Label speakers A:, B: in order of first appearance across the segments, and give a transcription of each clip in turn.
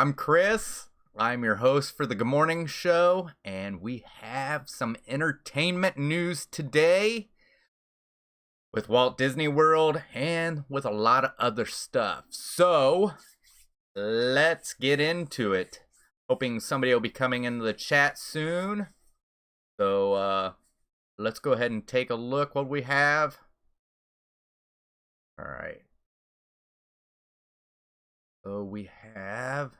A: I'm Chris. I'm your host for the Good Morning Show, and we have some entertainment news today with Walt Disney World and with a lot of other stuff. So, let's get into it. Hoping somebody will be coming into the chat soon. So, let's go ahead and take a look what we have. All right. So we have,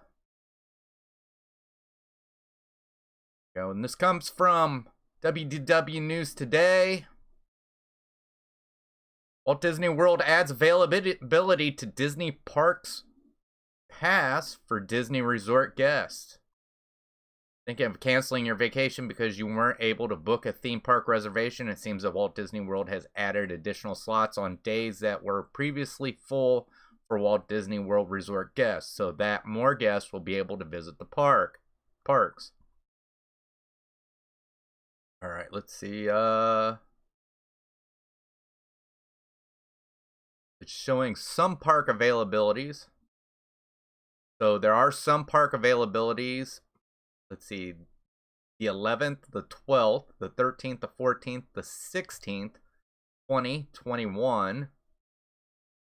A: and this comes from WDW News Today. Walt Disney World adds availability to Disney Parks Pass for Disney Resort guests. Thinking of canceling your vacation because you weren't able to book a theme park reservation? It seems that Walt Disney World has added additional slots on days that were previously full for Walt Disney World Resort guests, so that more guests will be able to visit the parks. All right, let's see. It's showing some park availabilities. So there are some park availabilities. Let's see. The 11th, the 12th, the 13th, the 14th, the 16th, 20, 21,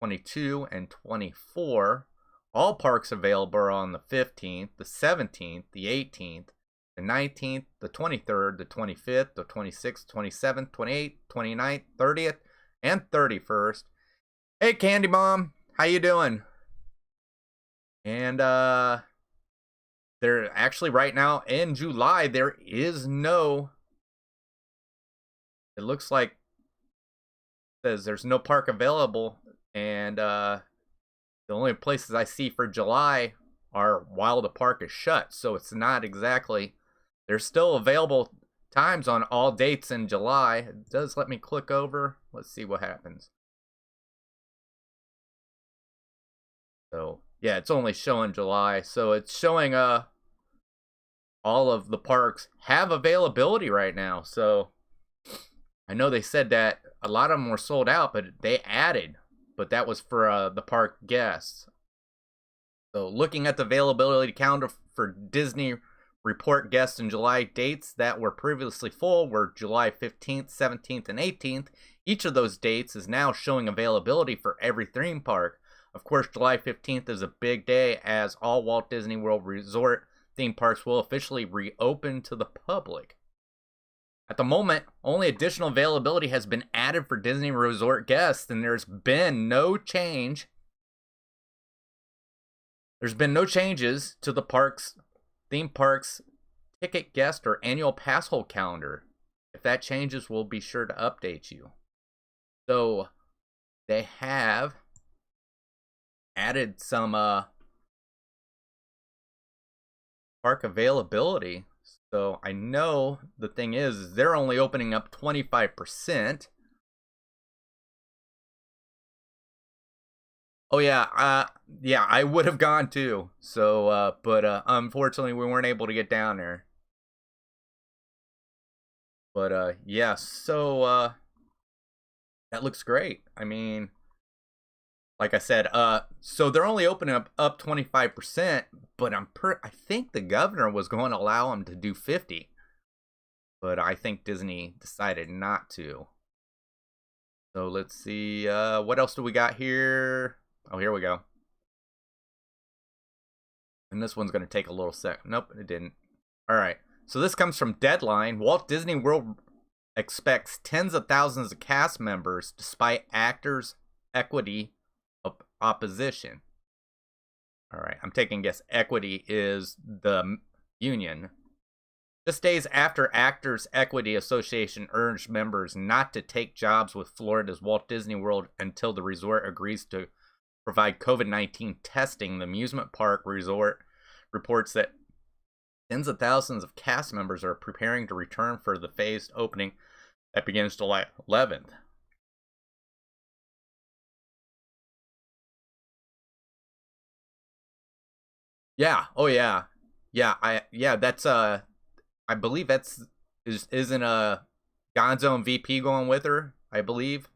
A: 22, and 24. All parks available are on the 15th, the 17th, the 18th, the 19th, the 23rd, the 25th, the 26th, 27th, 28th, 29th, 30th, and 31st. Hey, Candy Mom, how you doing? And there actually right now in July there is no. It looks like says there's no park available, and the only places I see for July are while the park is shut. So it's not exactly. There's still available times on all dates in July. It does let me click over. Let's see what happens. So yeah, it's only showing July. So it's showing all of the parks have availability right now. So I know they said that a lot of them were sold out, but they added. But that was for the park guests. So looking at the availability calendar for Disney Report guests in July, dates that were previously full were July 15th, 17th, and 18th. Each of those dates is now showing availability for every theme park. Of course, July 15th is a big day as all Walt Disney World Resort theme parks will officially reopen to the public. At the moment, only additional availability has been added for Disney Resort guests, and there's been no change. There's been no changes to the theme parks ticket guest or annual pass hold calendar. If that changes, we'll be sure to update you. So they have added some park availability. So I know the thing is they're only opening up 25%. Oh yeah, yeah, I would have gone too. So but unfortunately we weren't able to get down there. But yeah, so that looks great. I mean, like I said, so they're only opening up 25%, but I think the governor was going to allow them to do 50. But I think Disney decided not to. So let's see, what else do we got here? Oh, here we go. And this one's going to take a little sec. Nope, it didn't. All right. So this comes from Deadline. Walt Disney World expects tens of thousands of cast members despite actors' equity opposition. All right. I'm taking a guess. Equity is the union. Just days after Actors Equity Association urged members not to take jobs with Florida's Walt Disney World until the resort agrees to provide COVID-19 testing, the amusement park resort reports that tens of thousands of cast members are preparing to return for the phased opening that begins July 11th. Yeah. Oh yeah. Yeah. That's I believe isn't Gonzo and VP going with her, I believe.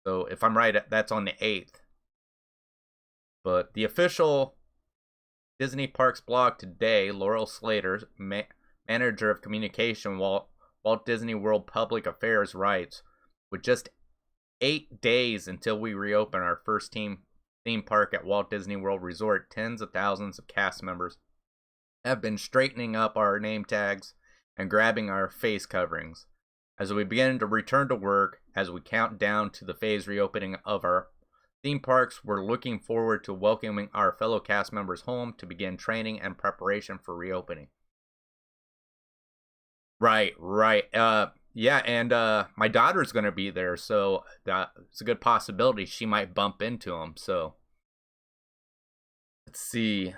A: So if I'm right, that's on the 8th. But the official Disney Parks blog today, Laurel Slater, manager of communication, Walt Disney World Public Affairs, writes, with just 8 days until we reopen our first theme park at Walt Disney World Resort, tens of thousands of cast members have been straightening up our name tags and grabbing our face coverings. As we begin to return to work, as we count down to the phased reopening of our theme parks, we're looking forward to welcoming our fellow cast members home to begin training and preparation for reopening. Right. Yeah, and my daughter's going to be there, so it's a good possibility she might bump into him. So, let's see.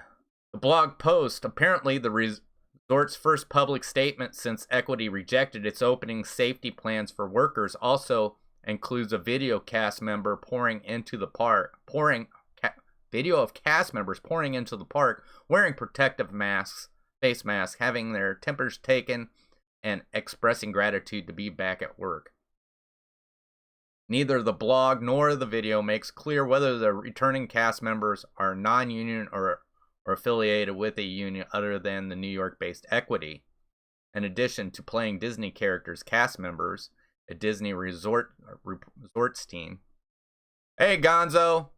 A: The blog post, apparently the resort's first public statement since Equity rejected its opening safety plans for workers, also includes a video cast member video of cast members pouring into the park wearing protective masks, face masks, having their tempers taken, and expressing gratitude to be back at work. Neither the blog nor the video makes clear whether the returning cast members are non-union or affiliated with a union other than the New York-based Equity. In addition to playing Disney characters, cast members, a Disney resorts team. Hey, Gonzo!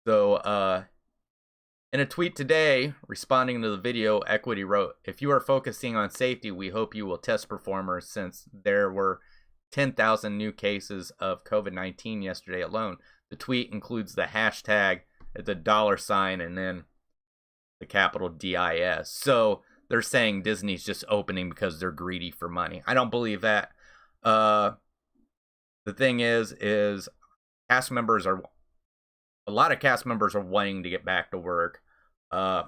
A: So, in a tweet today, responding to the video, Equity wrote, "If you are focusing on safety, we hope you will test performers since there were 10,000 new cases of COVID-19 yesterday alone." The tweet includes the hashtag, the $, and then the capital DIS. So they're saying Disney's just opening because they're greedy for money. I don't believe that. The thing is a lot of cast members are wanting to get back to work. I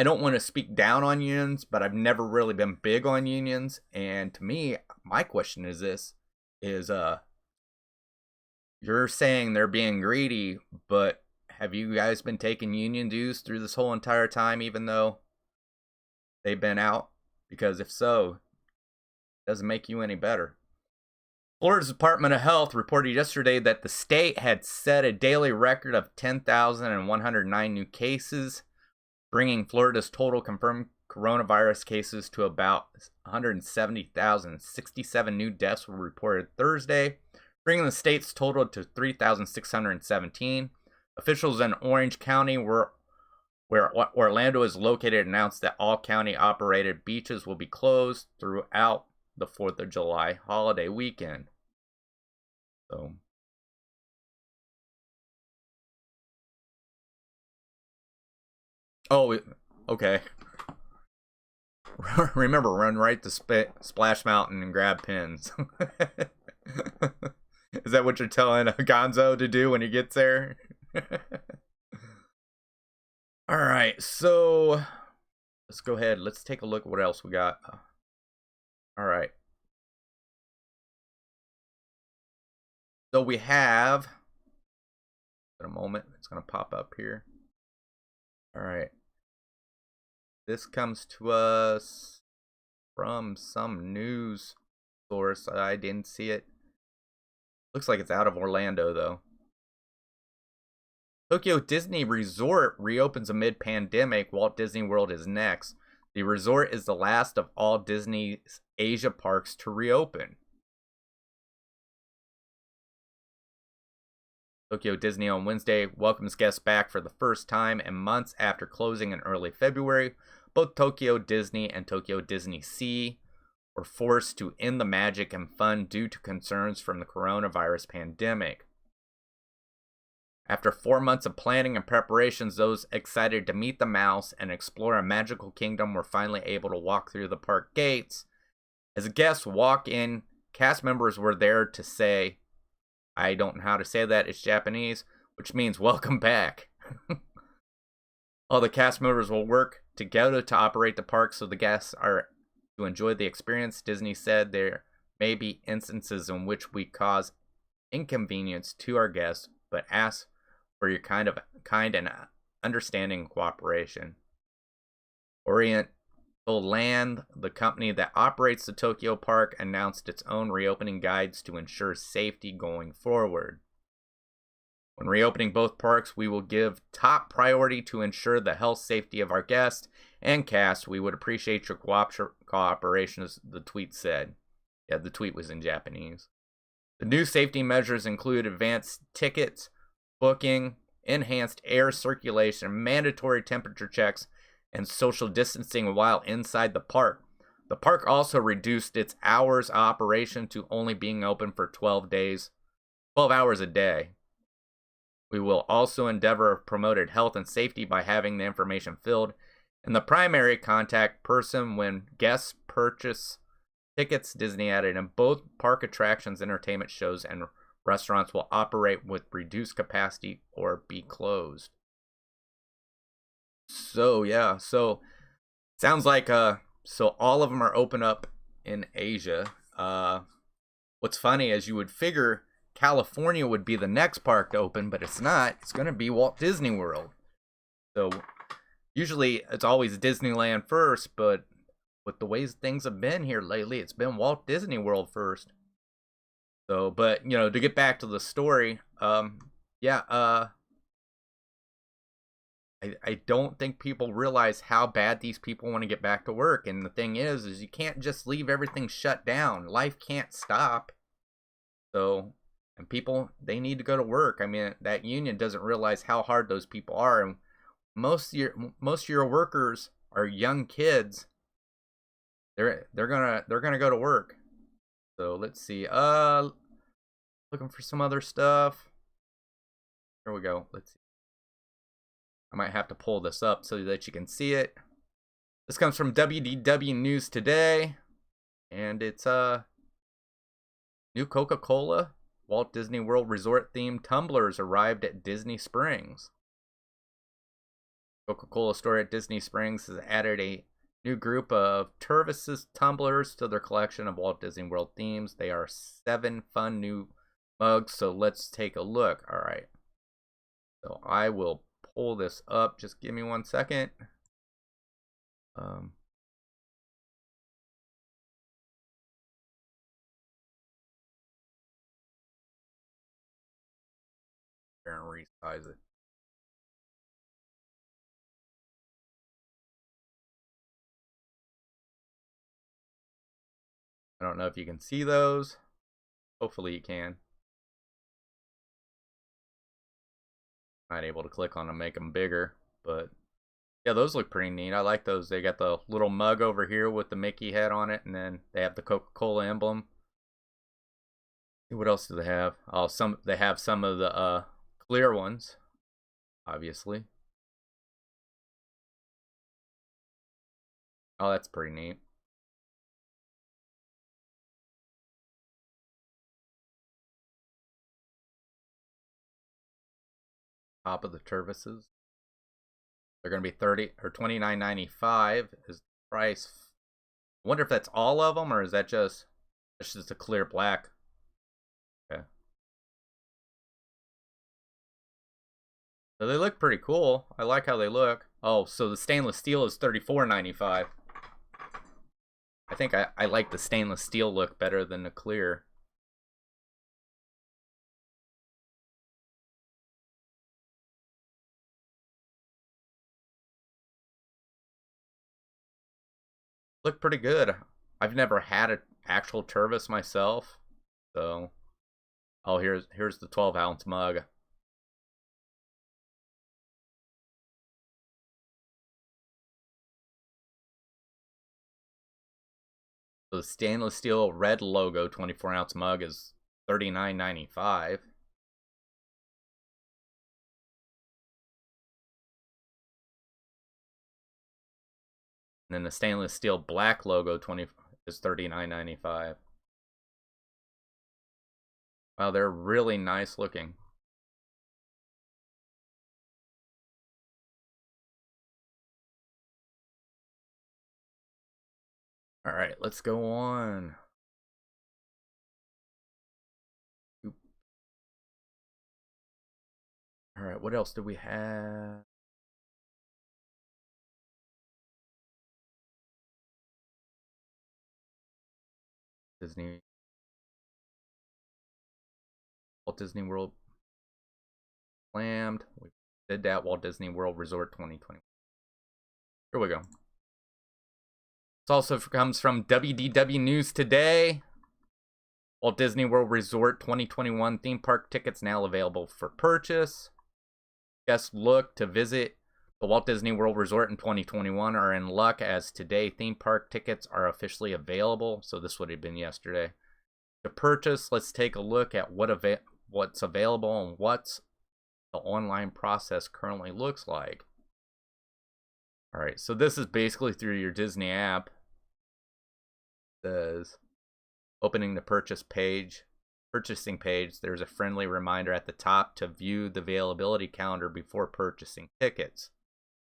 A: don't want to speak down on unions, but I've never really been big on unions. And to me, my question is this: you're saying they're being greedy, but have you guys been taking union dues through this whole entire time, even though they've been out? Because if so, it doesn't make you any better. Florida's Department of Health reported yesterday that the state had set a daily record of 10,109 new cases, bringing Florida's total confirmed coronavirus cases to about 170,000. 67 new deaths were reported Thursday, bringing the state's total to 3,617. Officials in Orange County, where Orlando is located, announced that all county-operated beaches will be closed throughout the 4th of July holiday weekend. So, oh, okay. Remember, run right to Splash Mountain and grab pins. Is that what you're telling Gonzo to do when he gets there? All right, so let's go ahead. Let's take a look at what else we got. All right. So we have, in a moment, it's going to pop up here. All right. This comes to us from some news source. I didn't see it. Looks like it's out of Orlando, though. Tokyo Disney Resort reopens amid pandemic. Walt Disney World is next. The resort is the last of all Disney's Asia parks to reopen. Tokyo Disney on Wednesday welcomes guests back for the first time in months after closing in early February. Both Tokyo Disney and Tokyo Disney Sea were forced to end the magic and fun due to concerns from the coronavirus pandemic. After 4 months of planning and preparations, those excited to meet the mouse and explore a magical kingdom were finally able to walk through the park gates. As guests walk in, cast members were there to say, I don't know how to say that, it's Japanese, which means welcome back. All the cast members will work together to operate the park so the guests are to enjoy the experience. Disney said there may be instances in which we cause inconvenience to our guests, but ask for your kind and understanding cooperation. Orient Land, the company that operates the Tokyo Park, announced its own reopening guides to ensure safety going forward. When reopening both parks, we will give top priority to ensure the health safety of our guests and cast. We would appreciate your cooperation, as the tweet said. Yeah, the tweet was in Japanese. The new safety measures include advanced tickets, booking, enhanced air circulation, mandatory temperature checks, and social distancing while inside the park. The park also reduced its hours of operation to only being open for 12 hours a day. We will also endeavor to promote health and safety by having the information filled in the primary contact person when guests purchase tickets. Disney added, and both park attractions, entertainment shows, and restaurants will operate with reduced capacity or be closed. So yeah, so sounds like so all of them are open up in Asia. What's funny is you would figure California would be the next park to open, but it's not. It's going to be Walt Disney World. So usually it's always Disneyland first, but with the ways things have been here lately, it's been Walt Disney World first. So, but you know, to get back to the story, I don't think people realize how bad these people want to get back to work. And the thing is you can't just leave everything shut down. Life can't stop. So, and people, they need to go to work. I mean, that union doesn't realize how hard those people are. And most of your workers are young kids. They're gonna go to work. So let's see. Looking for some other stuff. Here we go. Let's see. I might have to pull this up so that you can see it. This comes from WDW News Today, and it's new Coca-Cola Walt Disney World Resort themed tumblers arrived at Disney Springs. Coca-Cola store at Disney Springs has added a new group of Tervis tumblers to their collection of Walt Disney World themes. They are 7 fun new mugs, so let's take a look. All right. So I will pull this up. Just give me 1 second. And resize it. I don't know if you can see those. Hopefully you can. Not able to click on them, make them bigger, but yeah, those look pretty neat. I like those. They got the little mug over here with the Mickey head on it, and then they have the Coca-Cola emblem. What else do they have? Oh, they have some of the clear ones, obviously. Oh, that's pretty neat. Top of the Tervises. They're going to be $29.95 is the price. I wonder if that's all of them, or is that just a clear black? Okay. So they look pretty cool. I like how they look. Oh, so the stainless steel is $34.95. I think I like the stainless steel look better than the clear. Look pretty good. I've never had an actual Tervis myself, so oh, here's the 12-ounce mug. So the stainless steel red logo 24-ounce mug is $39.95. And then the stainless steel black logo is $39.95. Wow, they're really nice looking. All right, let's go on. All right, what else do we have? Disney World slammed. We did that. Walt Disney World Resort 2020. Here we go. This also comes from WDW News Today. Walt Disney World Resort 2021 theme park tickets now available for purchase. Guests look to visit the Walt Disney World Resort in 2021 are in luck, as today theme park tickets are officially available. So this would have been yesterday. To purchase, let's take a look at what's available and what's the online process currently looks like. All right, so this is basically through your Disney app. It says opening the purchasing page, there's a friendly reminder at the top to view the availability calendar before purchasing tickets.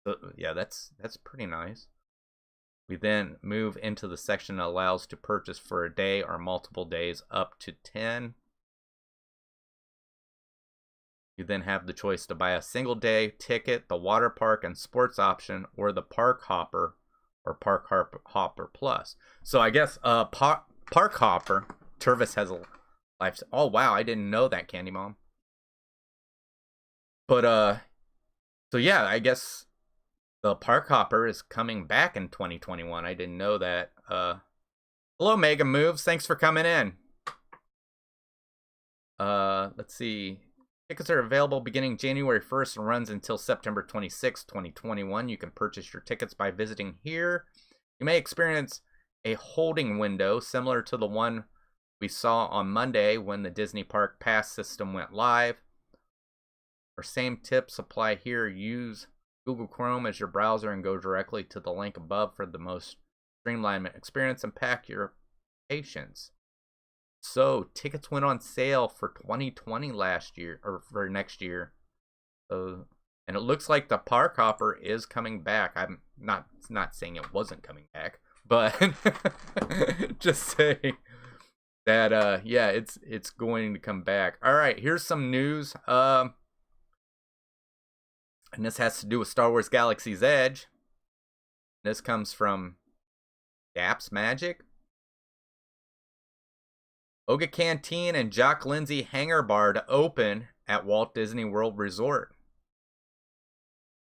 A: So yeah, that's pretty nice. We then move into the section that allows to purchase for a day or multiple days up to 10. You then have the choice to buy a single day ticket, the water park and sports option, or the park hopper or park hopper plus. So I guess park hopper, Tervis has a life. Oh wow, I didn't know that, Candy Mom. But so yeah, I guess the park hopper is coming back in 2021. I didn't know that. Hello, Mega Moves. Thanks for coming in. Let's see. Tickets are available beginning January 1st and runs until September 26, 2021. You can purchase your tickets by visiting here. You may experience a holding window similar to the one we saw on Monday when the Disney Park Pass system went live. Our same tips apply here. Use Google Chrome as your browser and go directly to the link above for the most streamlined experience and pack your patience. So tickets went on sale for 2020 last year, or for next year. So, and it looks like the park hopper is coming back. I'm not saying it wasn't coming back, but just saying that yeah, it's going to come back. All right, here's some news. And this has to do with Star Wars Galaxy's Edge. This comes from Gaps Magic. Oga Canteen and Jock Lindsey Hangar Bar to open at Walt Disney World Resort.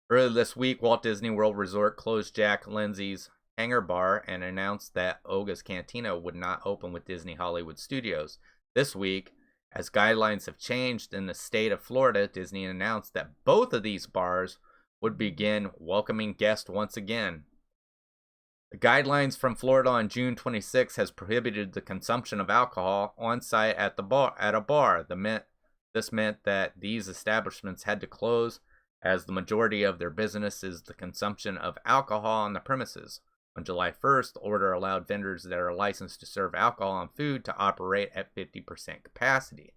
A: Earlier this week, Walt Disney World Resort closed Jack Lindsey's Hangar Bar and announced that Oga's Cantina would not open with Disney Hollywood Studios. This week, as guidelines have changed in the state of Florida, Disney announced that both of these bars would begin welcoming guests once again. The guidelines from Florida on June 26 has prohibited the consumption of alcohol on site at a bar. This meant that these establishments had to close, as the majority of their business is the consumption of alcohol on the premises. On July 1st, the order allowed vendors that are licensed to serve alcohol and food to operate at 50% capacity.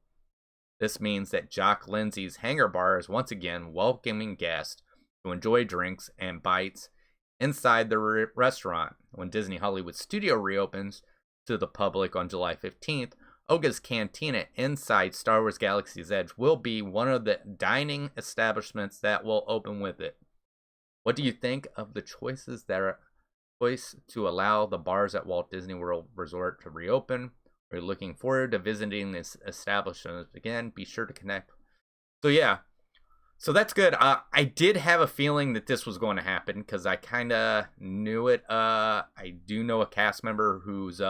A: This means that Jock Lindsey's Hangar Bar is once again welcoming guests to enjoy drinks and bites inside the restaurant. When Disney Hollywood Studio reopens to the public on July 15th, Oga's Cantina inside Star Wars Galaxy's Edge will be one of the dining establishments that will open with it. What do you think of the choice to allow the bars at Walt Disney World Resort to reopen? Are you looking forward to visiting this establishment again? Be sure to connect. So yeah, so that's good. I did have a feeling that this was going to happen because I kind of knew it. I do know a cast member who's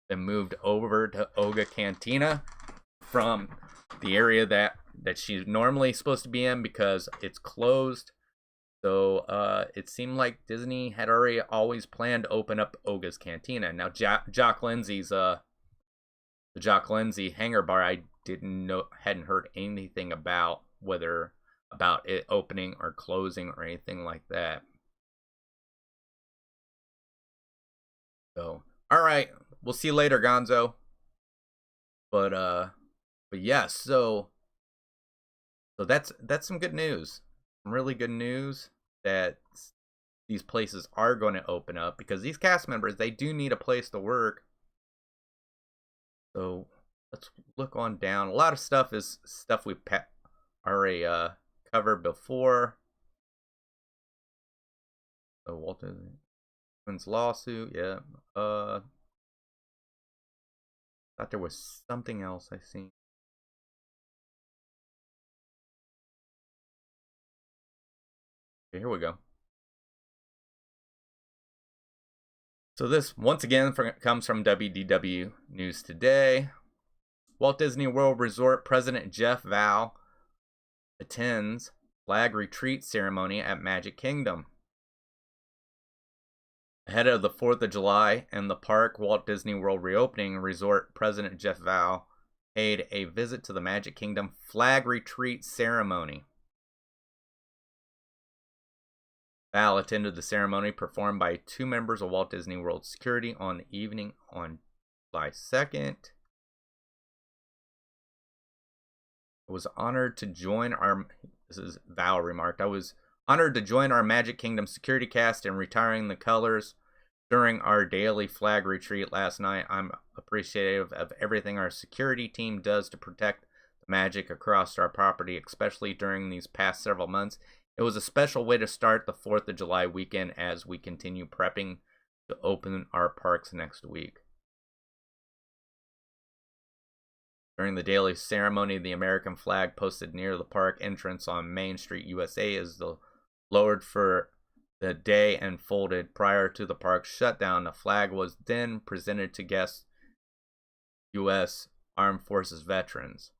A: been moved over to Oga Cantina from the area that she's normally supposed to be in because it's closed. So it seemed like Disney had always planned to open up Oga's Cantina. Now Jock Lindsey's the Jock Lindsey Hangar Bar, I hadn't heard anything about it opening or closing or anything like that. So, all right, we'll see you later, Gonzo. But yeah, so that's some good news. Some really good news that these places are going to open up because these cast members, they do need a place to work. So let's look on down. A lot of stuff is stuff we already covered before. So Walt Disney's lawsuit, yeah. Thought there was something else I seen. Okay, here we go. So this, once again, comes from WDW News Today. Walt Disney World Resort President Jeff Val attends flag retreat ceremony at Magic Kingdom. Ahead of the 4th of July and the park Walt Disney World reopening, Resort President Jeff Val paid a visit to the Magic Kingdom flag retreat ceremony. Val attended the ceremony performed by 2 members of Walt Disney World security on the evening on July 2nd. I was honored to join our, this is Val remarked, I was honored to join our Magic Kingdom security cast in retiring the colors during our daily flag retreat last night. I'm appreciative of everything our security team does to protect the magic across our property, especially during these past several months. It was a special way to start the 4th of July weekend as we continue prepping to open our parks next week. During the daily ceremony, the American flag posted near the park entrance on Main Street, USA is lowered for the day and folded prior to the park's shutdown. The flag was then presented to guests, U.S. Armed Forces veterans.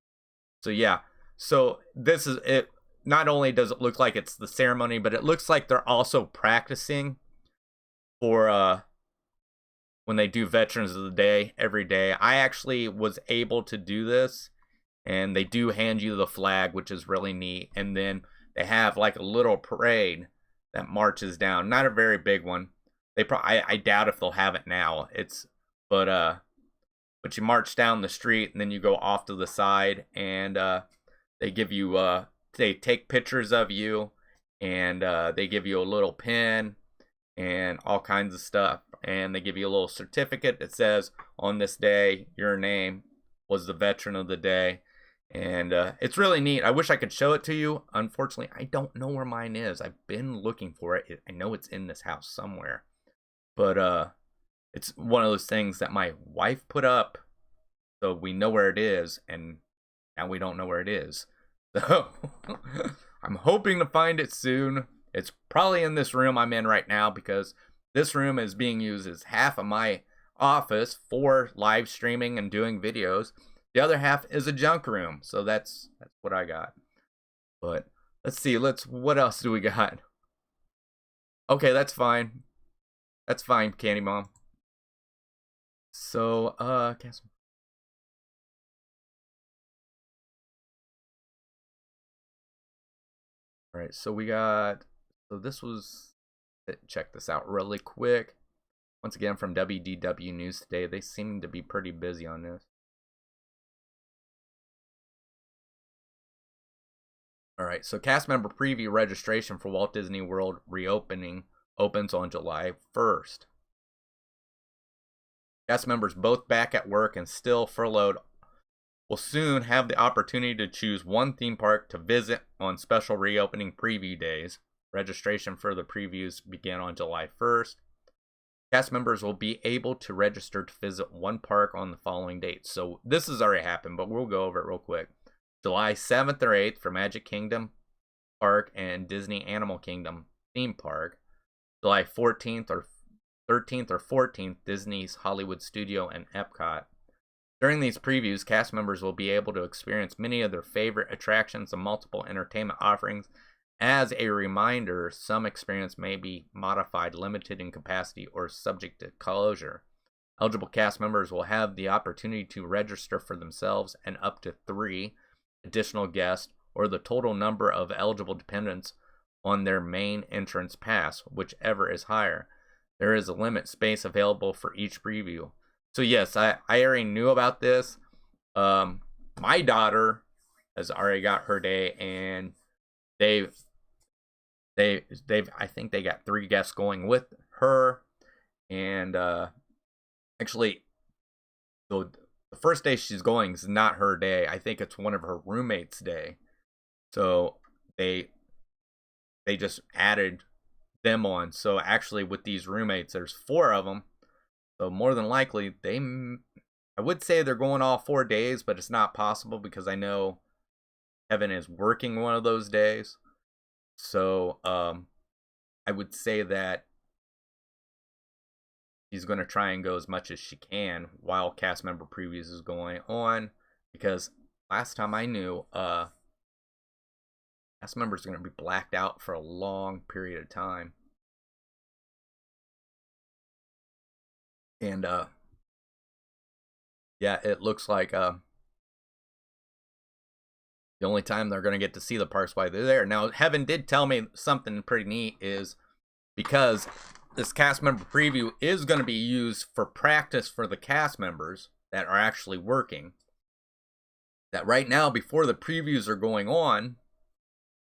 A: So yeah, so this is it. Not only does it look like it's the ceremony, but it looks like they're also practicing for when they do Veterans of the Day every day. I actually was able to do this, and they do hand you the flag, which is really neat. And then they have like a little parade that marches down. Not a very big one. I doubt if they'll have it now. But you march down the street and then you go off to the side, and they give you they take pictures of you, and they give you a little pin and all kinds of stuff, and they give you a little certificate that says on this day your name was the veteran of the day. And it's really neat. I wish I could show it to you. Unfortunately, I don't know where mine is. I've been looking for it. I know it's in this house somewhere, but it's one of those things that my wife put up, so we know where it is, and now we don't know where it is. So I'm hoping to find it soon. It's probably in this room I'm in right now, because this room is being used as half of my office for live streaming and doing videos. The other half is a junk room. So that's what I got. But let's see. What else do we got? Okay, that's fine. That's fine, Candy Mom. So, guess. All right, so we got, so this was, check this out really quick. Once again, from WDW News Today. They seem to be pretty busy on this. All right, so cast member preview registration for Walt Disney World reopening opens on July 1st. Cast members both back at work and still furloughed will soon have the opportunity to choose one theme park to visit on special reopening preview days. Registration for the previews began on July 1st. Cast members will be able to register to visit one park on the following dates. So this has already happened, but we'll go over it real quick. July 7th or 8th for Magic Kingdom Park and Disney Animal Kingdom Theme Park. July 14th or 13th or 14th, Disney's Hollywood Studio and Epcot. During these previews, cast members will be able to experience many of their favorite attractions and multiple entertainment offerings. As a reminder, some experience may be modified, limited in capacity, or subject to closure. Eligible cast members will have the opportunity to register for themselves and up to 3 additional guests, or the total number of eligible dependents on their main entrance pass, whichever is higher. There is a limit space available for each preview. So yes, I already knew about this. My daughter has already got her day, and they've I think they got 3 guests going with her, and actually the first day she's going is not her day. I think it's one of her roommates' day. So they just added them on. So actually with these roommates, there's 4 of them. So more than likely, they I would say they're going all 4 days, but it's not possible because I know Heaven is working one of those days. So I would say that she's going to try and go as much as she can while cast member previews is going on, because last time I knew, cast members are going to be blacked out for a long period of time. And yeah, it looks like the only time they're going to get to see the parks while they're there. Now, Heaven did tell me something pretty neat, is because this cast member preview is going to be used for practice for the cast members that are actually working. That right now, before the previews are going on,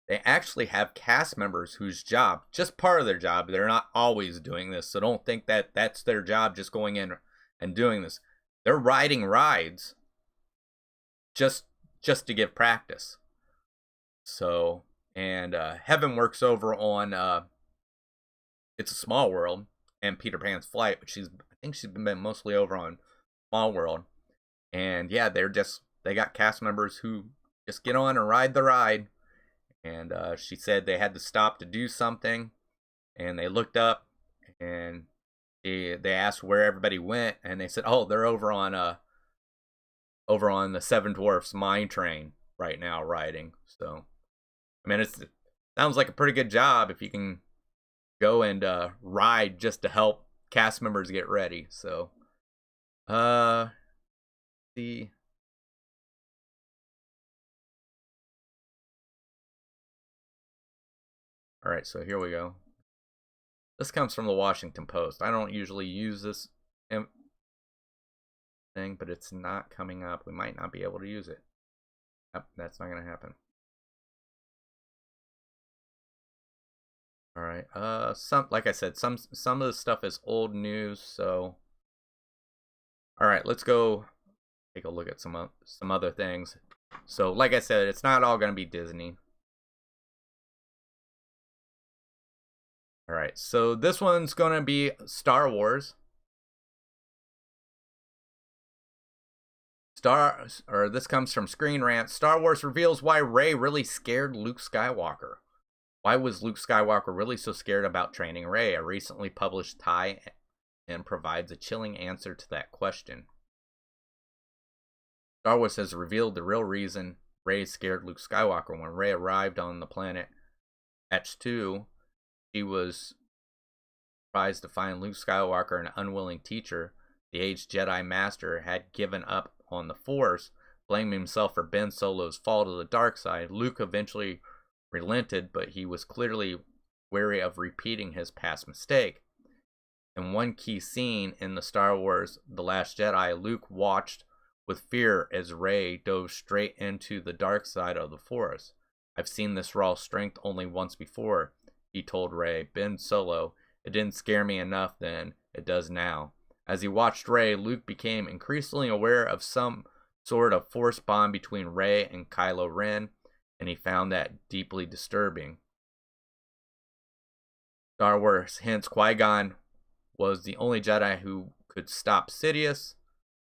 A: they actually have cast members whose job, just part of their job, they're not always doing this, so don't think that that's their job, just going in and doing this. They're riding rides just to give practice. So, and Heaven works over on It's a Small World and Peter Pan's Flight, but I think she's been mostly over on Small World. And yeah, they got cast members who just get on and ride the ride. And she said they had to stop to do something, and they looked up, and they asked where everybody went, and they said, "Oh, they're over on the Seven Dwarfs Mine Train right now riding." So, I mean, it sounds like a pretty good job if you can go and ride just to help cast members get ready. So, see. All right, so here we go. This comes from the Washington Post. I don't usually use this thing, but it's not coming up. We might not be able to use it. Yep, that's not going to happen. All right. Like I said, some of the stuff is old news. So, all right, let's go take a look at some other things. So, like I said, it's not all going to be Disney. All right, so this one's going to be Star Wars. This comes from Screen Rant. Star Wars reveals why Rey really scared Luke Skywalker. Why was Luke Skywalker really so scared about training Rey? A recently published tie-in provides a chilling answer to that question. Star Wars has revealed the real reason Rey scared Luke Skywalker. When Rey arrived on the planet H2, she was surprised to find Luke Skywalker an unwilling teacher. The aged Jedi Master had given up on the Force, blaming himself for Ben Solo's fall to the dark side. Luke eventually relented, but he was clearly wary of repeating his past mistake. In one key scene in the Star Wars The Last Jedi, Luke watched with fear as Rey dove straight into the dark side of the Force. "I've seen this raw strength only once before," he told Rey. "Ben Solo, it didn't scare me enough then, it does now." As he watched Rey, Luke became increasingly aware of some sort of force bond between Rey and Kylo Ren, and he found that deeply disturbing. Star Wars hints Qui-Gon was the only Jedi who could stop Sidious.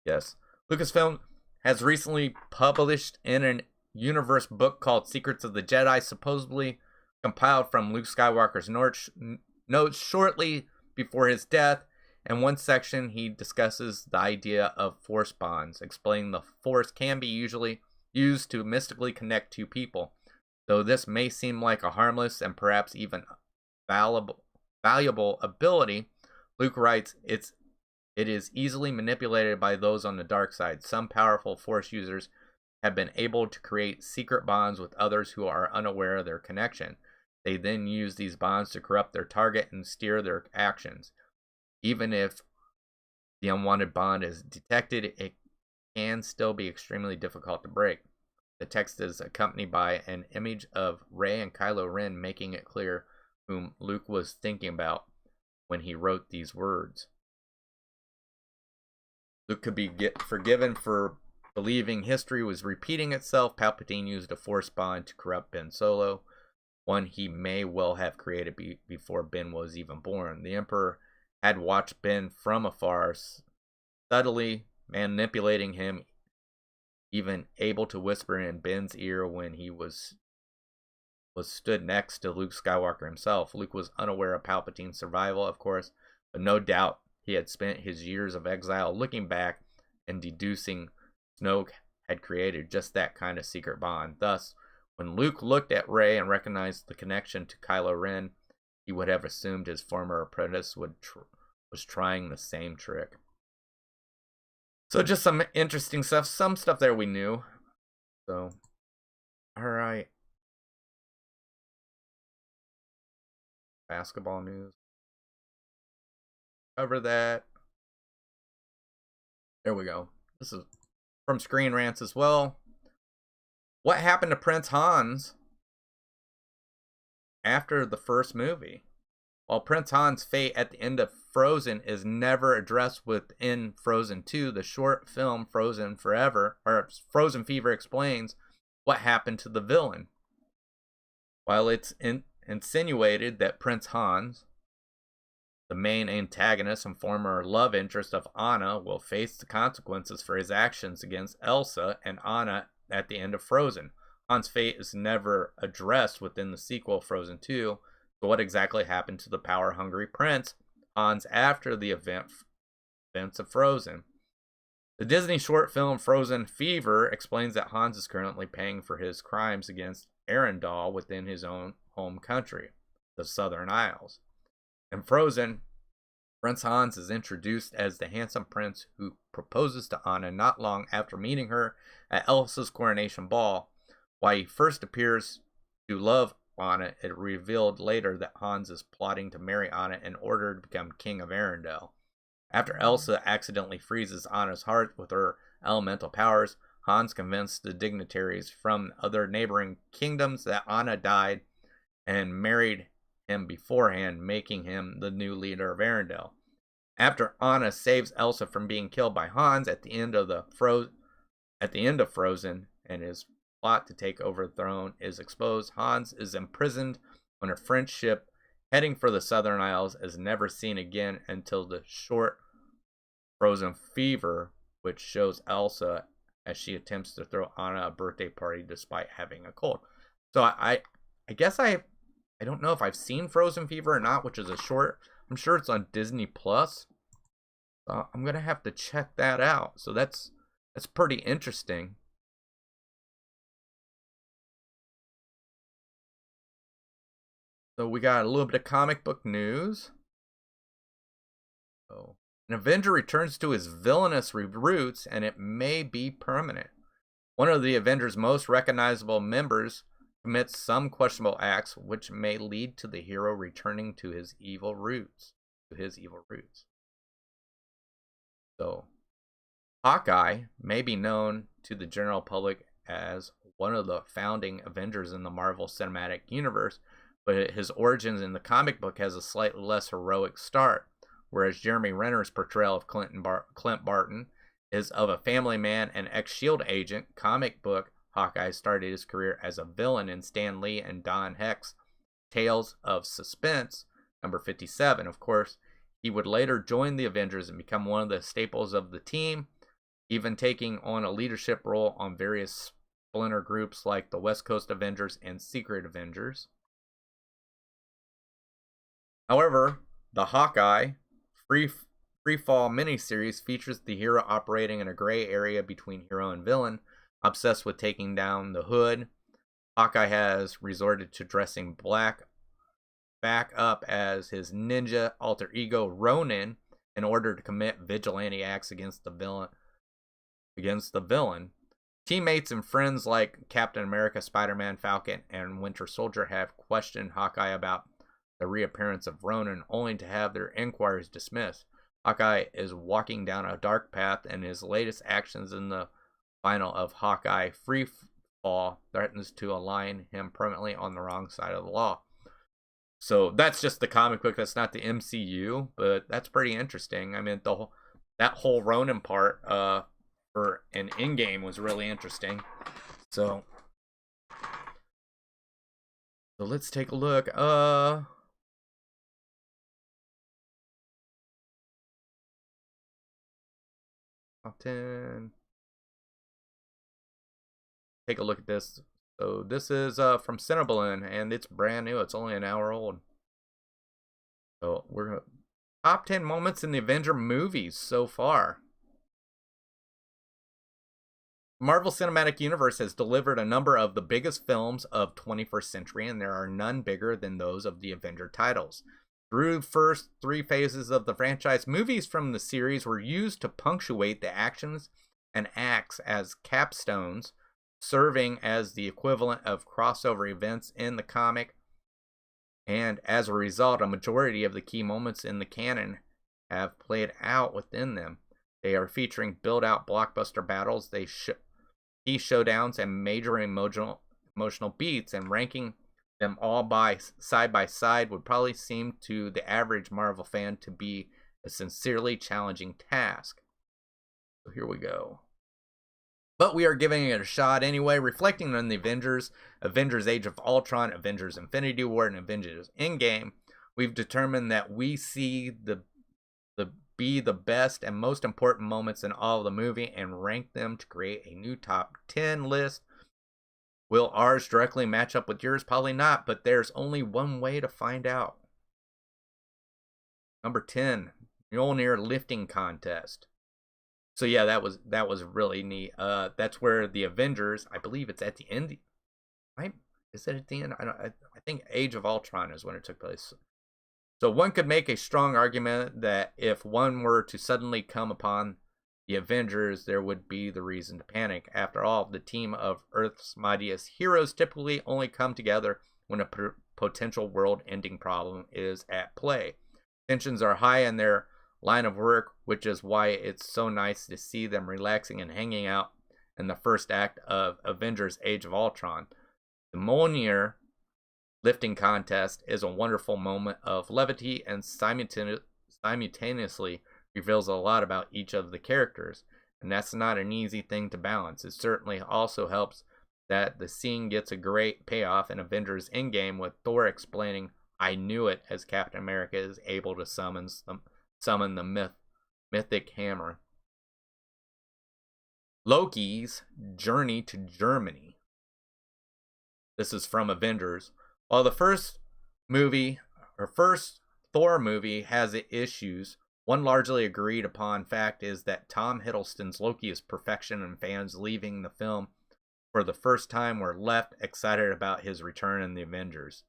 A: Yes. Lucasfilm has recently published in an universe book called Secrets of the Jedi, supposedly compiled from Luke Skywalker's notes shortly before his death. In one section, he discusses the idea of force bonds, explaining the Force can be usually used to mystically connect two people. Though this may seem like a harmless and perhaps even valuable ability, Luke writes, it is easily manipulated by those on the dark side. Some powerful Force users have been able to create secret bonds with others who are unaware of their connection. They then use these bonds to corrupt their target and steer their actions. Even if the unwanted bond is detected, it can still be extremely difficult to break. The text is accompanied by an image of Rey and Kylo Ren, making it clear whom Luke was thinking about when he wrote these words. Luke could be forgiven for believing history was repeating itself. Palpatine used a force bond to corrupt Ben Solo, one he may well have created before Ben was even born. The Emperor had watched Ben from afar, subtly manipulating him, even able to whisper in Ben's ear when he was stood next to Luke Skywalker himself. Luke was unaware of Palpatine's survival, of course, but no doubt he had spent his years of exile looking back and deducing Snoke had created just that kind of secret bond. Thus, when Luke looked at Rey and recognized the connection to Kylo Ren, he would have assumed his former apprentice was trying the same trick. So just some interesting stuff. Some stuff there we knew. So, alright. Basketball news. Cover that. There we go. This is from Screen Rants as well. What happened to Prince Hans after the first movie? While Prince Hans' fate at the end of Frozen is never addressed within Frozen 2, the short film Frozen Fever explains what happened to the villain. While it's insinuated that Prince Hans, the main antagonist and former love interest of Anna, will face the consequences for his actions against Elsa and Anna at the end of Frozen. Hans' fate is never addressed within the sequel Frozen 2, so what exactly happened to the power-hungry prince Hans after the events of Frozen? The Disney short film Frozen Fever explains that Hans is currently paying for his crimes against Arendelle within his own home country, the Southern Isles. In Frozen, Prince Hans is introduced as the handsome prince who proposes to Anna not long after meeting her at Elsa's coronation ball. While he first appears to love Anna, it revealed later that Hans is plotting to marry Anna in order to become king of Arendelle. After Elsa accidentally freezes Anna's heart with her elemental powers, Hans convinced the dignitaries from other neighboring kingdoms that Anna died and married him beforehand, making him the new leader of Arendelle. After Anna saves Elsa from being killed by Hans at the end of Frozen, and his plot to take over the throne is exposed, Hans is imprisoned on a French ship heading for the Southern Isles, is never seen again until the short Frozen Fever, which shows Elsa as she attempts to throw Anna a birthday party despite having a cold. So I guess I don't know if I've seen Frozen Fever or not, which is a short. I'm sure it's on Disney Plus. I'm gonna have to check that out. So that's pretty interesting. So we got a little bit of comic book news. So an Avenger returns to his villainous roots, and it may be permanent. One of the Avengers' most recognizable members commits some questionable acts, which may lead to the hero returning to his evil roots. So, Hawkeye may be known to the general public as one of the founding Avengers in the Marvel Cinematic Universe, but his origins in the comic book has a slightly less heroic start, whereas Jeremy Renner's portrayal of Clint Barton is of a family man and ex-SHIELD agent. Comic book Hawkeye started his career as a villain in Stan Lee and Don Heck's Tales of Suspense, number 57. Of course, he would later join the Avengers and become one of the staples of the team, even taking on a leadership role on various splinter groups like the West Coast Avengers and Secret Avengers. However, the Hawkeye Freefall miniseries features the hero operating in a gray area between hero and villain, obsessed with taking down the Hood. Hawkeye has resorted to dressing black back up as his ninja alter ego Ronin in order to commit vigilante acts against the villain. Teammates and friends like Captain America, Spider-Man, Falcon, and Winter Soldier have questioned Hawkeye about the reappearance of Ronin, only to have their inquiries dismissed. Hawkeye is walking down a dark path, and his latest actions in the final of Hawkeye Freefall threatens to align him permanently on the wrong side of the law. So that's just the comic book. That's not the MCU, but that's pretty interesting. I mean, that whole Ronin part for an Endgame was really interesting. So let's take a look. Top 10. Take a look at this. So this is from Cinnabon, and it's brand new. It's only an hour old. So we're gonna top 10 moments in the Avenger movies so far. Marvel Cinematic Universe has delivered a number of the biggest films of 21st century, and there are none bigger than those of the Avenger titles. Through the first 3 phases of the franchise, movies from the series were used to punctuate the actions and acts as capstones, serving as the equivalent of crossover events in the comic, and as a result, a majority of the key moments in the canon have played out within them. They are featuring build-out blockbuster battles, key showdowns, and major emotional beats, and ranking them all by side would probably seem to the average Marvel fan to be a sincerely challenging task. So here we go. But we are giving it a shot anyway, reflecting on the Avengers, Avengers Age of Ultron, Avengers Infinity War, and Avengers Endgame. We've determined that we see the best and most important moments in all of the movie and rank them to create a new top 10 list. Will ours directly match up with yours? Probably not, but there's only one way to find out. Number 10, Mjolnir lifting contest. So yeah, that was really neat. That's where the Avengers, I believe it's at the end. Is it at the end? I think Age of Ultron is when it took place. So one could make a strong argument that if one were to suddenly come upon the Avengers, there would be the reason to panic. After all, the team of Earth's mightiest heroes typically only come together when a potential world-ending problem is at play. Tensions are high in their line of work, which is why it's so nice to see them relaxing and hanging out in the first act of Avengers Age of Ultron. The Mjolnir lifting contest is a wonderful moment of levity and simultaneously reveals a lot about each of the characters, and that's not an easy thing to balance. It certainly also helps that the scene gets a great payoff in Avengers Endgame with Thor explaining, "I knew it," as Captain America is able to summon the mythic hammer. Loki's journey to Germany. This is from Avengers. While the first Thor movie has issues, one largely agreed upon fact is that Tom Hiddleston's Loki is perfection, and fans leaving the film for the first time were left excited about his return in the Avengers.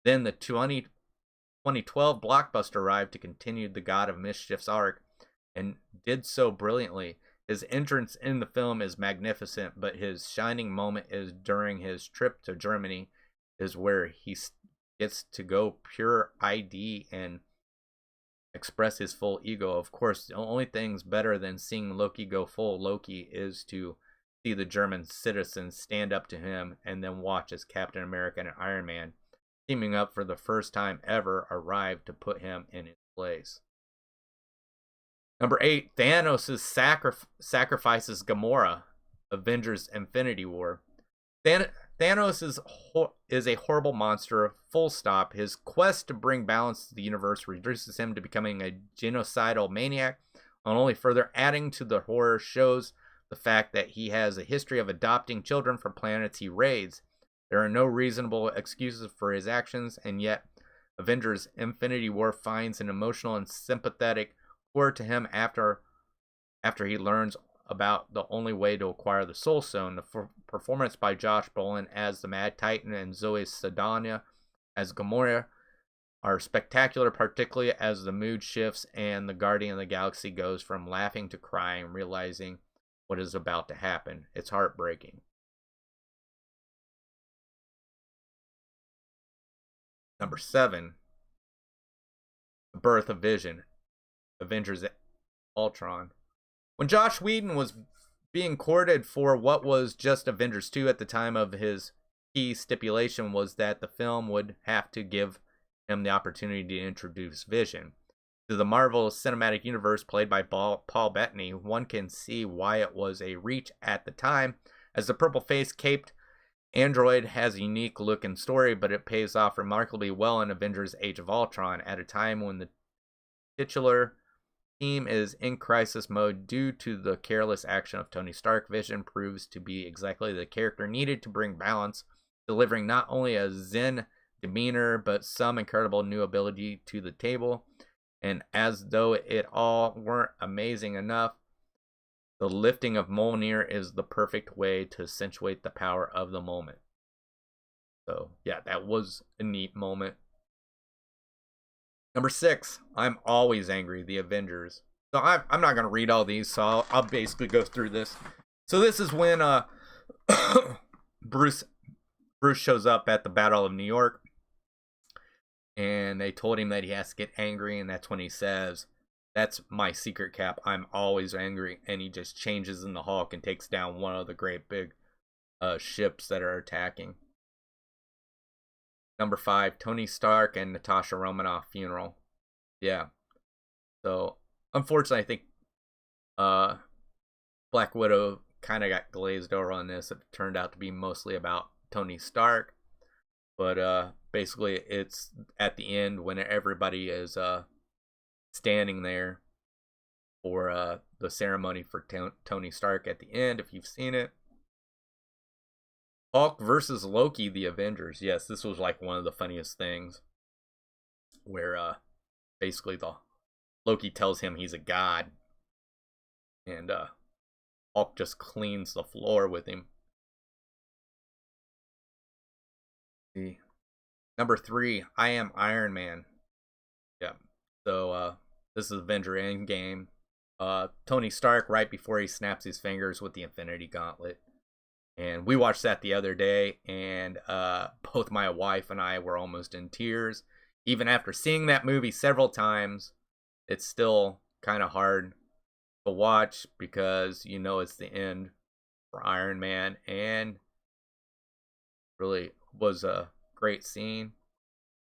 A: Then the 2012 blockbuster arrived to continue the God of Mischief's arc, and did so brilliantly. His entrance in the film is magnificent, but his shining moment is during his trip to Germany, is where he gets to go pure ID and express his full ego. Of course, the only thing's better than seeing Loki go full Loki is to see the German citizens stand up to him and then watch as Captain America and Iron Man, teaming up for the first time ever, arrive to put him in his place. Number 8, Thanos sacrifices Gamora, Avengers Infinity War. Thanos is a horrible monster, full stop. His quest to bring balance to the universe reduces him to becoming a genocidal maniac, and only further adding to the horror shows the fact that he has a history of adopting children from planets he raids. There are no reasonable excuses for his actions, and yet Avengers Infinity War finds an emotional and sympathetic core to him after he learns about the only way to acquire the Soul Stone. The performance by Josh Brolin as the Mad Titan and Zoe Saldana as Gamora are spectacular, particularly as the mood shifts and the Guardian of the Galaxy goes from laughing to crying, realizing what is about to happen. It's heartbreaking. Number 7, the birth of Vision, Avengers Ultron. When Joss Whedon was being courted for what was just Avengers 2 at the time of his key stipulation was that the film would have to give him the opportunity to introduce Vision. To the Marvel Cinematic Universe played by Paul Bettany, one can see why it was a reach at the time, as the purple-faced caped android has a unique look and story, but it pays off remarkably well in Avengers Age of Ultron at a time when the titular team is in crisis mode due to the careless action of Tony Stark. Vision proves to be exactly the character needed to bring balance, delivering not only a zen demeanor, but some incredible new ability to the table. And as though it all weren't amazing enough, the lifting of Mjolnir is the perfect way to accentuate the power of the moment. So, yeah, that was a neat moment. Number 6, I'm always angry, the Avengers. So I'm not going to read all these, so I'll basically go through this. So this is when Bruce shows up at the Battle of New York, and they told him that he has to get angry, and that's when he says, "That's my secret, Cap. I'm always angry." And he just changes in the Hulk and takes down one of the great big ships that are attacking. Number 5, Tony Stark and Natasha Romanoff funeral. Yeah. So, unfortunately, I think Black Widow kind of got glazed over on this. It turned out to be mostly about Tony Stark. But basically, it's at the end when everybody is standing there for the ceremony for Tony Stark at the end, if you've seen it. Hulk versus Loki, the Avengers. Yes, this was like one of the funniest things, where basically the Loki tells him he's a god, and Hulk just cleans the floor with him. See. Number 3, I Am Iron Man. Yeah. So this is Avenger Endgame. Tony Stark right before he snaps his fingers with the Infinity Gauntlet. And we watched that the other day, and both my wife and I were almost in tears. Even after seeing that movie several times, it's still kind of hard to watch because you know it's the end for Iron Man, and really was a great scene.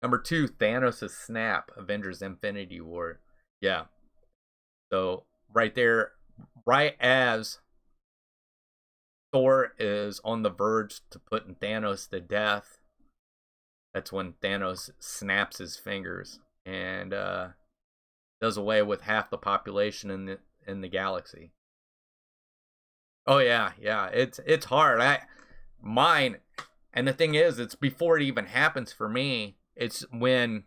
A: Number 2, Thanos' snap, Avengers Infinity War. Yeah. So right there, right as Thor is on the verge to putting Thanos to death, that's when Thanos snaps his fingers and does away with half the population in the galaxy. Oh yeah, it's hard. And the thing is, it's before it even happens for me. It's when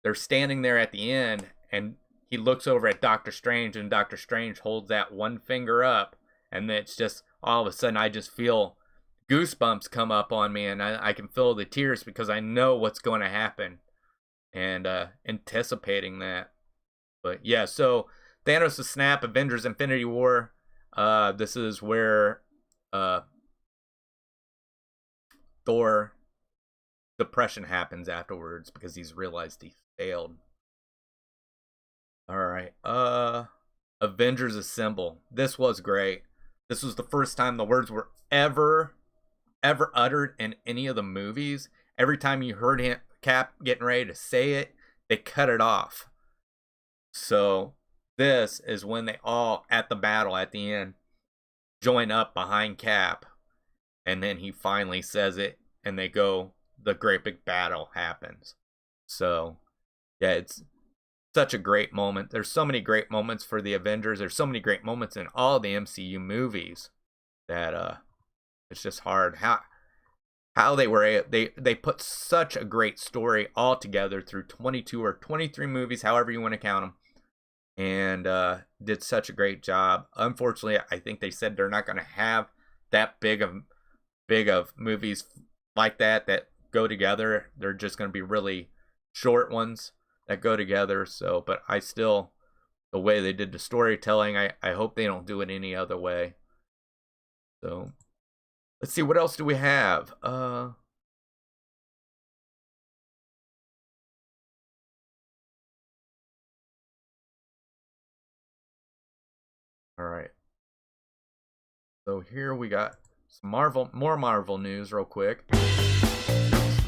A: they're standing there at the end, and he looks over at Doctor Strange, and Doctor Strange holds that one finger up, and then it's just all of a sudden I just feel goosebumps come up on me, and I can feel the tears because I know what's going to happen, and anticipating that. But yeah, so Thanos' snap, Avengers Infinity War. This is where Thor depression happens afterwards because he's realized he failed. All right. Avengers Assemble. This was great. This was the first time the words were ever uttered in any of the movies. Every time you heard him, Cap getting ready to say it, they cut it off. So this is when they all, at the battle at the end, join up behind Cap, and then he finally says it, and they go, the great big battle happens. So yeah, it's such a great moment. There's so many great moments for the Avengers. There's so many great moments in all the MCU movies that it's just hard how they were they put such a great story all together through 22 or 23 movies, however you want to count them, and did such a great job. Unfortunately, I think they said they're not going to have that big of movies like that go together. They're just going to be really short ones that go together. So, but I still, the way they did the storytelling, I hope they don't do it any other way. So let's see, what else do we have? All right. So here we got some more Marvel news real quick.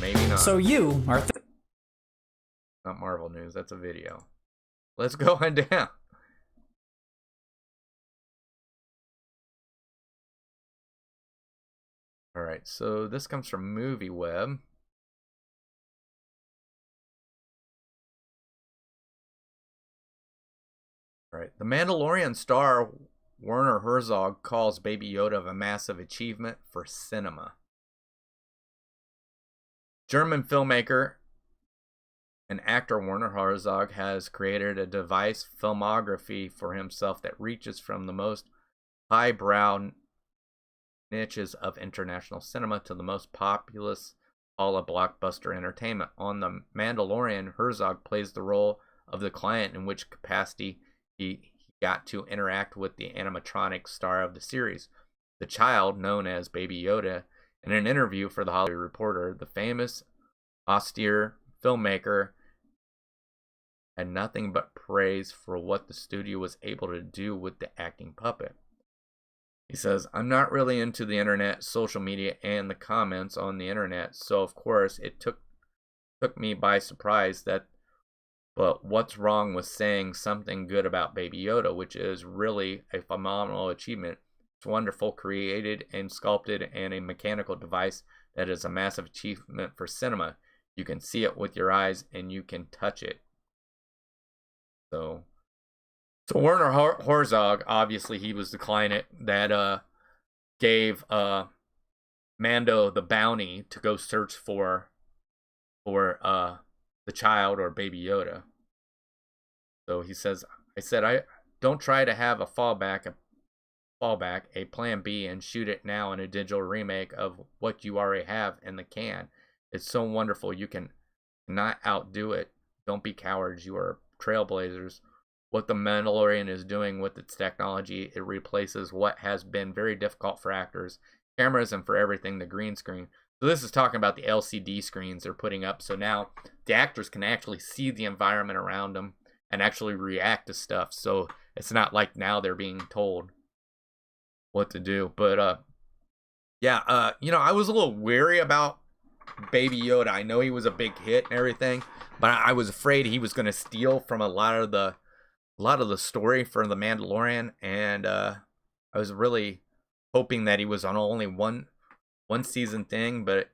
A: Maybe not.
B: So you are
A: not Marvel news, that's a video. Let's go on down. All right, so this comes from MovieWeb. Right. The Mandalorian star Werner Herzog calls Baby Yoda a massive achievement for cinema. German filmmaker and actor Werner Herzog has created a device filmography for himself that reaches from the most highbrow niches of international cinema to the most populous all of blockbuster entertainment. On The Mandalorian, Herzog plays the role of the client, in which capacity he got to interact with the animatronic star of the series, the child known as Baby Yoda. In an interview for The Hollywood Reporter, the famous, austere filmmaker had nothing but praise for what the studio was able to do with the acting puppet. He says, "I'm not really into the internet, social media, and the comments on the internet, so of course it took me by surprise but what's wrong with saying something good about Baby Yoda, which is really a phenomenal achievement. It's wonderful, created and sculpted, and a mechanical device that is a massive achievement for cinema. You can see it with your eyes and you can touch it." So Werner Herzog, obviously, he was the client that gave Mando the bounty to go search for the child, or Baby Yoda. So he says, I don't try to have a fallback, a plan B, and shoot it now in a digital remake of what you already have in the can. It's so wonderful, you can not outdo it. Don't be cowards, you are trailblazers. What The Mandalorian is doing with its technology, it replaces what has been very difficult for actors, cameras, and for everything, the green screen. So this is talking about the LCD screens they're putting up. So now the actors can actually see the environment around them and actually react to stuff. So it's not like now they're being told what to do. But yeah, I was a little weary about Baby Yoda. I know he was a big hit and everything, but I was afraid he was going to steal from a lot of the story for The Mandalorian, and I was really hoping that he was on only one season thing. But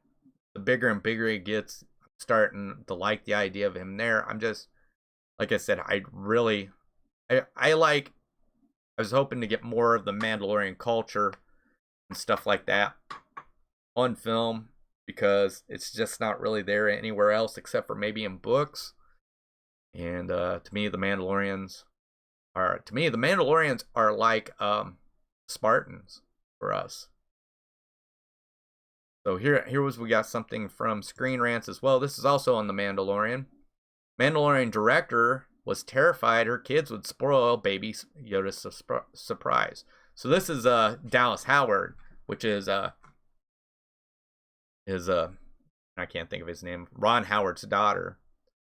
A: the bigger and bigger he gets, I'm starting to like the idea of him there. I'm just, like I said, I was hoping to get more of the Mandalorian culture and stuff like that on film, because it's just not really there anywhere else except for maybe in books. And to me, the Mandalorians are like Spartans for us. So here we got something from Screen Rants as well. This is also on The Mandalorian. Mandalorian director was terrified her kids would spoil Baby Yoda's surprise. So this is Dallas Howard, which is I can't think of his name, Ron Howard's daughter.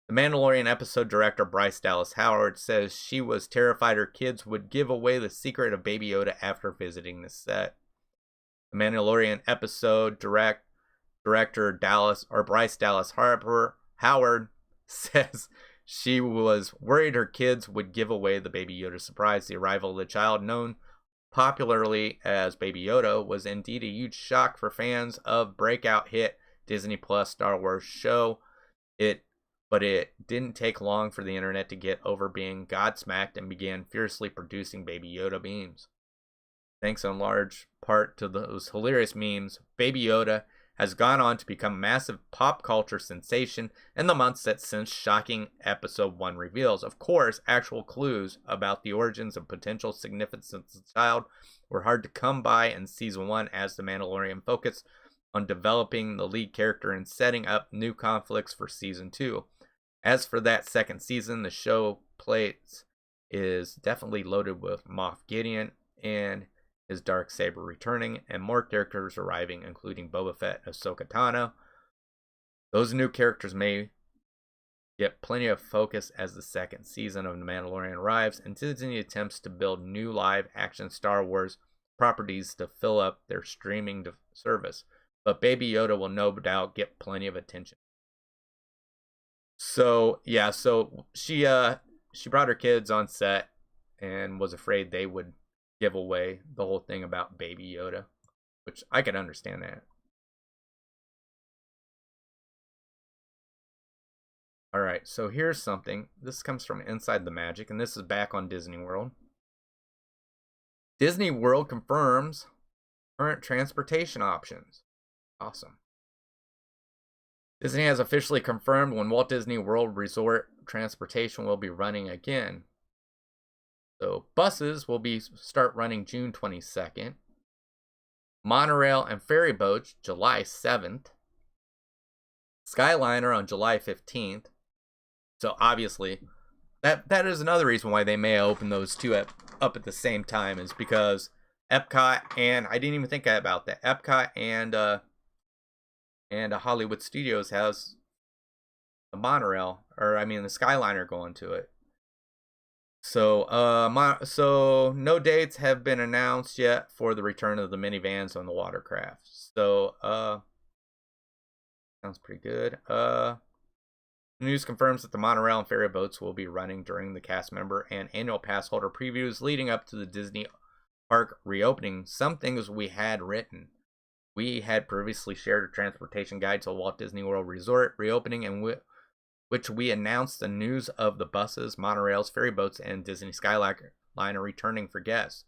A: The Mandalorian episode director Bryce Dallas Howard says she was terrified her kids would give away the secret of Baby Yoda after visiting the set. The Mandalorian episode director Bryce Dallas Howard says she was worried her kids would give away the Baby Yoda surprise. The arrival of the child, known popularly as Baby Yoda, was indeed a huge shock for fans of breakout hit Disney Plus Star Wars show. But it didn't take long for the internet to get over being godsmacked and began fiercely producing Baby Yoda memes. Thanks in large part to those hilarious memes, Baby Yoda has gone on to become a massive pop culture sensation in the months that since shocking episode 1 reveals. Of course, actual clues about the origins and potential significance of the child were hard to come by in season 1, as The Mandalorian focused on developing the lead character and setting up new conflicts for season 2. As for that second season, the show plates is definitely loaded with Moff Gideon and his Darksaber returning, and more characters arriving, including Boba Fett and Ahsoka Tano. Those new characters may get plenty of focus as the second season of The Mandalorian arrives, and Disney attempts to build new live-action Star Wars properties to fill up their streaming service. But Baby Yoda will no doubt get plenty of attention. So yeah, so she brought her kids on set and was afraid they would give away the whole thing about Baby Yoda, which I can understand that. Alright, so here's something. This comes from Inside the Magic, and this is back on Disney World. Disney World confirms current transportation options. Awesome. Disney has officially confirmed when Walt Disney World Resort transportation will be running again. So buses will start running June 22nd. Monorail and ferry boats July 7th. Skyliner on July 15th. So obviously, that is another reason why they may open those two up at the same time, is because Epcot and I didn't even think about that. Epcot and Hollywood Studios has the monorail, or I mean the Skyliner going to it. So so no dates have been announced yet for the return of the minivans on the watercraft. So sounds pretty good. News confirms that the monorail and ferry boats will be running during the cast member and annual pass holder previews leading up to the Disney park reopening. Some things we had written. We had previously shared a transportation guide to Walt Disney World Resort reopening, in which we announced the news of the buses, monorails, ferry boats, and Disney Skyliner returning for guests.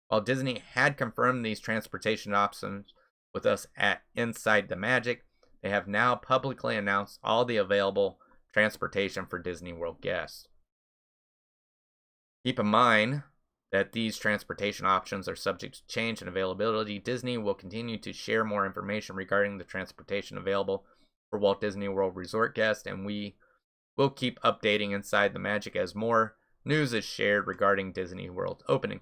A: While Disney had confirmed these transportation options with us at Inside the Magic, they have now publicly announced all the available transportation for Disney World guests. Keep in mind that these transportation options are subject to change and availability. Disney will continue to share more information regarding the transportation available for Walt Disney World Resort guests, and we will keep updating Inside the Magic as more news is shared regarding Disney World opening.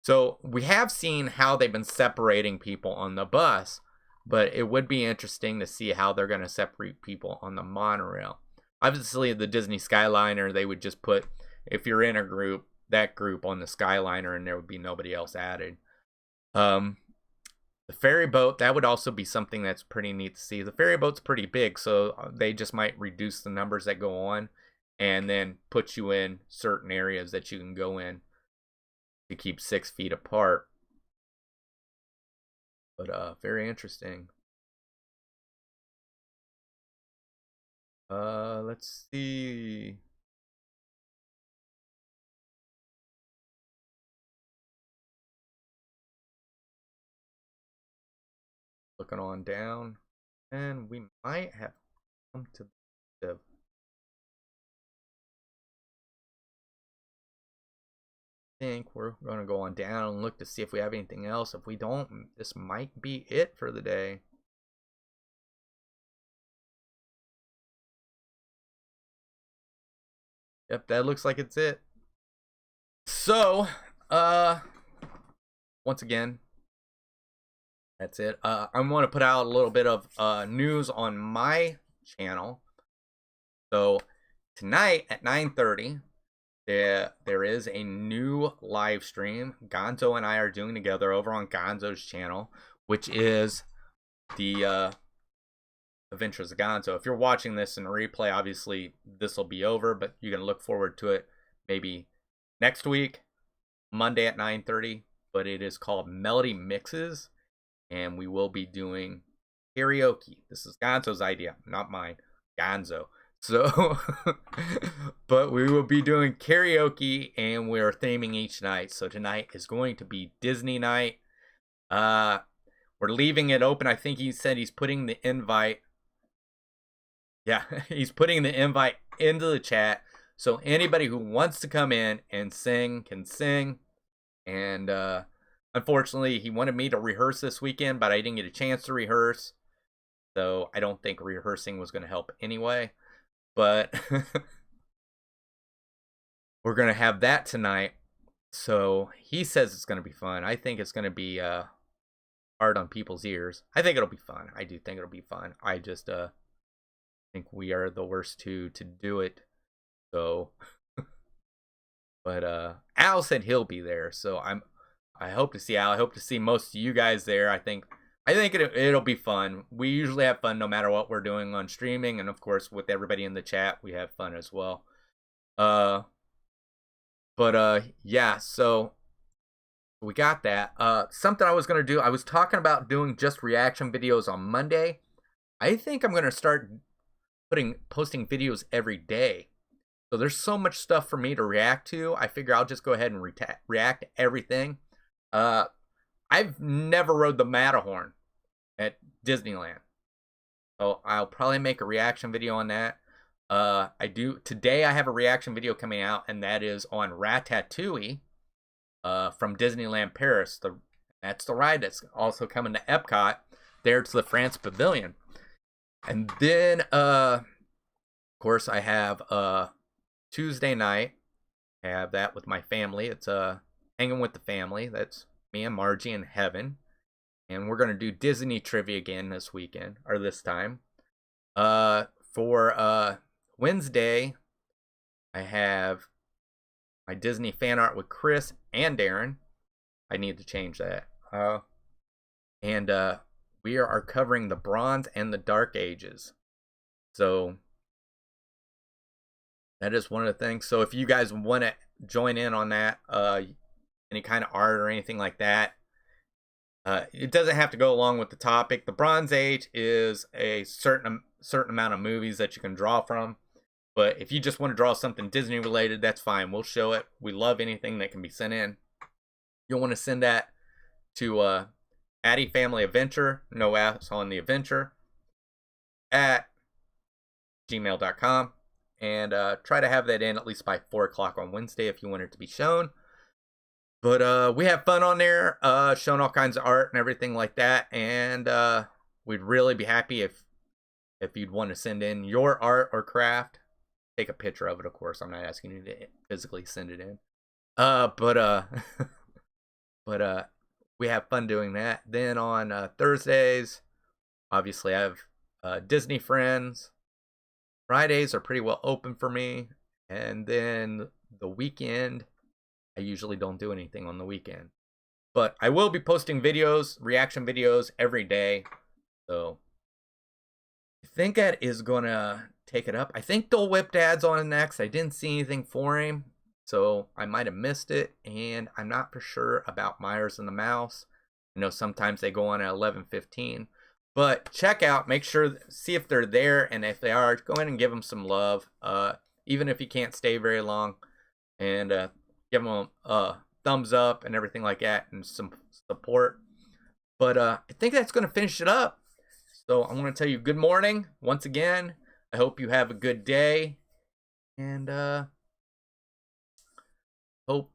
A: So we have seen how they've been separating people on the bus, but it would be interesting to see how they're going to separate people on the monorail. Obviously, the Disney Skyliner, they would just put, if you're in a group, that group on the Skyliner, and there would be nobody else added. The ferry boat, that would also be something that's pretty neat to see. The ferry boat's pretty big, so they just might reduce the numbers that go on and then put you in certain areas that you can go in to keep 6 feet apart. But very interesting. Let's see. Looking on down, and we might have come to the think we're going to go on down and look to see if we have anything else. If we don't, this might be it for the day. Yep, that looks like it's it. So, once again, that's it. I want to put out a little bit of news on my channel. So, tonight at 9:30, there is a new live stream Gonzo and I are doing together over on Gonzo's channel, which is the Adventures of Gonzo. If you're watching this in replay, obviously this will be over, but you can look forward to it maybe next week, Monday at 9:30. But it is called Melody Mixes, and we will be doing karaoke. This is Gonzo's idea, not mine. Gonzo. So, but we will be doing karaoke, and we're theming each night. So tonight is going to be Disney night. We're leaving it open. I think he said he's putting the invite. Yeah, he's putting the invite into the chat. So anybody who wants to come in and sing can sing. And unfortunately, he wanted me to rehearse this weekend, but I didn't get a chance to rehearse. So I don't think rehearsing was going to help anyway. But we're going to have that tonight. So he says it's going to be fun. I think it's going to be hard on people's ears. I think it'll be fun. I do think it'll be fun. I just think we are the worst two to do it. So, but Al said he'll be there. So I hope to see Al. I hope to see most of you guys there. I think it'll be fun. We usually have fun no matter what we're doing on streaming, and of course with everybody in the chat, we have fun as well. Yeah, so we got that. Something I was gonna do, I was talking about doing just reaction videos on Monday. I think I'm gonna start posting videos every day. So there's so much stuff for me to react to. I figure I'll just go ahead and react to everything. I've never rode the Matterhorn at Disneyland, so I'll probably make a reaction video on that. Today I have a reaction video coming out, and that is on Ratatouille from Disneyland Paris. That's the ride that's also coming to Epcot, there to the France Pavilion. And then, of course, I have Tuesday night. I have that with my family. It's hanging with the family. That's me and Margie and Heaven. And we're going to do Disney trivia again this weekend, or this time. For Wednesday, I have my Disney fan art with Chris and Darren. I need to change that. And we are covering the Bronze and the Dark Ages. So that is one of the things. So if you guys want to join in on that, any kind of art or anything like that, it doesn't have to go along with the topic. The Bronze Age is a certain amount of movies that you can draw from. But if you just want to draw something Disney related, that's fine. We'll show it. We love anything that can be sent in. You'll want to send that to Addie Family Adventure, no S on the adventure, at gmail.com. And try to have that in at least by 4 o'clock on Wednesday if you want it to be shown. But we have fun on there, showing all kinds of art and everything like that. And we'd really be happy if you'd want to send in your art or craft. Take a picture of it, of course. I'm not asking you to physically send it in. But we have fun doing that. Then on Thursdays, obviously I have Disney Friends. Fridays are pretty well open for me. And then the weekend, I usually don't do anything on the weekend. But I will be posting videos, reaction videos every day. So I think that is going to take it up. I think Dole Whip Dad's on next. I didn't see anything for him, so I might have missed it. And I'm not for sure about Myers and the Mouse. I know sometimes they go on at 11:15. But check out, make sure, see if they're there. And if they are, go ahead and give them some love. Even if you can't stay very long. And give them a thumbs up and everything like that. And some support. But I think that's going to finish it up. So I'm going to tell you good morning once again. I hope you have a good day. And hope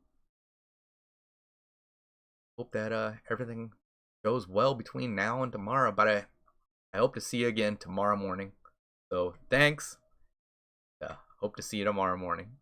A: that everything goes well between now and tomorrow. But I hope to see you again tomorrow morning. So thanks. Hope to see you tomorrow morning.